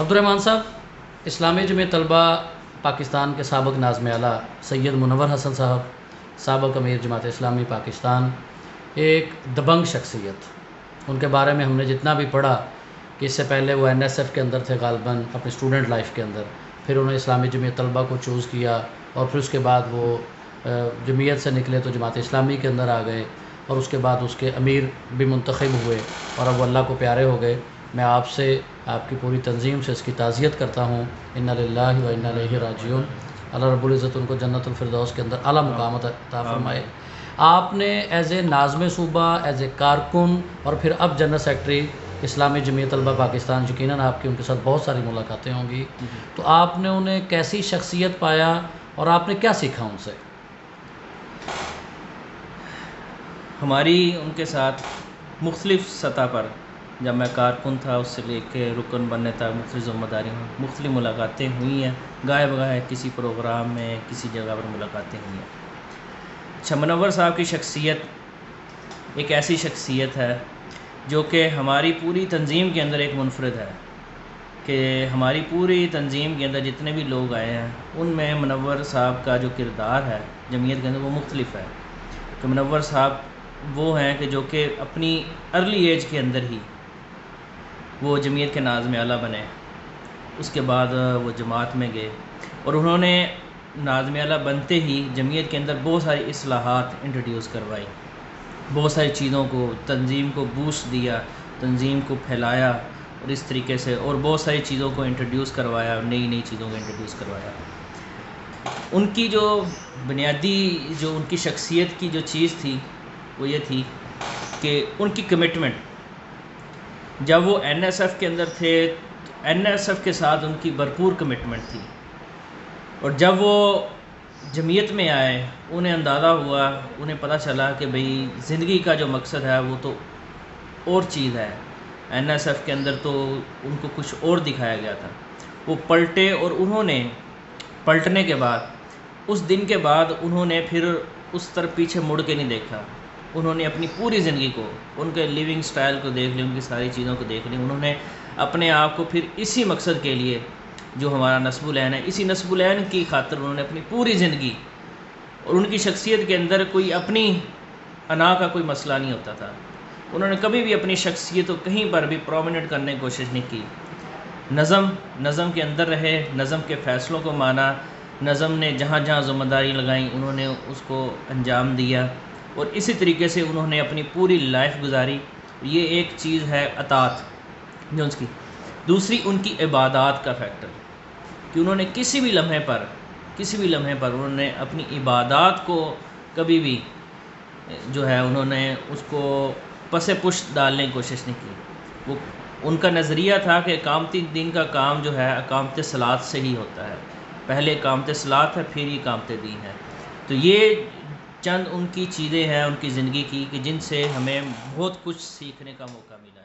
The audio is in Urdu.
عبدالرحمٰن صاحب، اسلامی جمعیت طلبہ پاکستان کے سابق ناظم اعلیٰ سید منور حسن صاحب، سابق امیر جماعت اسلامی پاکستان، ایک دبنگ شخصیت. ان کے بارے میں ہم نے جتنا بھی پڑھا کہ اس سے پہلے وہ NSF کے اندر تھے غالباً اپنے اسٹوڈنٹ لائف کے اندر، پھر انہوں نے اسلامی جمعیت طلبہ کو چوز کیا اور پھر اس کے بعد وہ جمعیت سے نکلے تو جماعت اسلامی کے اندر آ گئے اور اس کے بعد اس کے امیر بھی منتخب ہوئے اور اب وہ اللہ کو پیارے ہو گئے. میں آپ سے، آپ کی پوری تنظیم سے اس کی تعزیت کرتا ہوں. انا للہ و انا الیہ راجعون. اللہ رب العزت ان کو جنت الفردوس کے اندر اعلیٰ مقام عطا فرمائے. آپ نے ایز اے ناظم صوبہ، ایز اے کارکن اور پھر اب جنرل سیکرٹری اسلامی جمعیت طلبہ پاکستان، یقیناً آپ کی ان کے ساتھ بہت ساری ملاقاتیں ہوں گی، تو آپ نے انہیں کیسی شخصیت پایا اور آپ نے کیا سیکھا ان سے؟ ہماری ان کے ساتھ مختلف سطح پر، جب میں کارکن تھا اس سے لے کے رکن بننے تک مختلف ذمہ داریوں میں مختلف ملاقاتیں ہوئی ہیں. گاہے بگاہے کسی پروگرام میں، کسی جگہ پر ملاقاتیں ہوئی ہیں. اچھا، منور صاحب کی شخصیت ایک ایسی شخصیت ہے جو کہ ہماری پوری تنظیم کے اندر ایک منفرد ہے، کہ ہماری پوری تنظیم کے اندر جتنے بھی لوگ آئے ہیں ان میں منور صاحب کا جو کردار ہے جمعیت کے اندر وہ مختلف ہے. کہ منور صاحب وہ ہیں کہ جو کہ اپنی ارلی ایج کے اندر ہی وہ جمعیت کے ناظم اعلیٰ بنے. اس کے بعد وہ جماعت میں گئے اور انہوں نے ناظم اعلیٰ بنتے ہی جمعیت کے اندر بہت ساری اصلاحات انٹروڈیوس کروائی، بہت ساری چیزوں کو، تنظیم کو بوسٹ دیا، تنظیم کو پھیلایا اور اس طریقے سے، اور بہت ساری چیزوں کو انٹروڈیوس کروایا، نئی نئی چیزوں کو انٹروڈیوس کروایا. ان کی جو بنیادی، جو ان کی شخصیت کی جو چیز تھی وہ یہ تھی کہ ان کی کمٹمنٹ. جب وہ NSF کے اندر تھے NSF کے ساتھ ان کی بھرپور کمٹمنٹ تھی، اور جب وہ جمعیت میں آئے انہیں اندازہ ہوا، انہیں پتہ چلا کہ بھئی زندگی کا جو مقصد ہے وہ تو اور چیز ہے. NSF کے اندر تو ان کو کچھ اور دکھایا گیا تھا. وہ پلٹے اور انہوں نے پلٹنے کے بعد، اس دن کے بعد انہوں نے پھر اس طرف پیچھے مڑ کے نہیں دیکھا. انہوں نے اپنی پوری زندگی کو، ان کے لیونگ سٹائل کو دیکھ لی، ان کی ساری چیزوں کو دیکھ لی. انہوں نے اپنے آپ کو پھر اسی مقصد کے لیے جو ہمارا نسب العین ہے، اسی نسب العین کی خاطر انہوں نے اپنی پوری زندگی، اور ان کی شخصیت کے اندر کوئی اپنی انا کا کوئی مسئلہ نہیں ہوتا تھا. انہوں نے کبھی بھی اپنی شخصیت کو کہیں پر بھی پرومیننٹ کرنے کی کوشش نہیں کی. نظم کے اندر رہے، نظم کے فیصلوں کو مانا، نظم نے جہاں جہاں ذمہ داری لگائیں انہوں نے اس کو انجام دیا، اور اسی طریقے سے انہوں نے اپنی پوری لائف گزاری. یہ ایک چیز ہے اطاعت جو اس کی. دوسری ان کی عبادات کا فیکٹر، کہ انہوں نے کسی بھی لمحے پر انہوں نے اپنی عبادات کو کبھی بھی جو ہے انہوں نے اس کو پس پشت ڈالنے کی کوشش نہیں کی. وہ ان کا نظریہ تھا کہ اقامتی دین کا کام جو ہے اقامت صلاۃ سے ہی ہوتا ہے. پہلے اقامت صلاۃ ہے، پھر ہی اقامت دین ہے. تو یہ چند ان کی چیزیں ہیں ان کی زندگی کی کہ جن سے ہمیں بہت کچھ سیکھنے کا موقع ملا.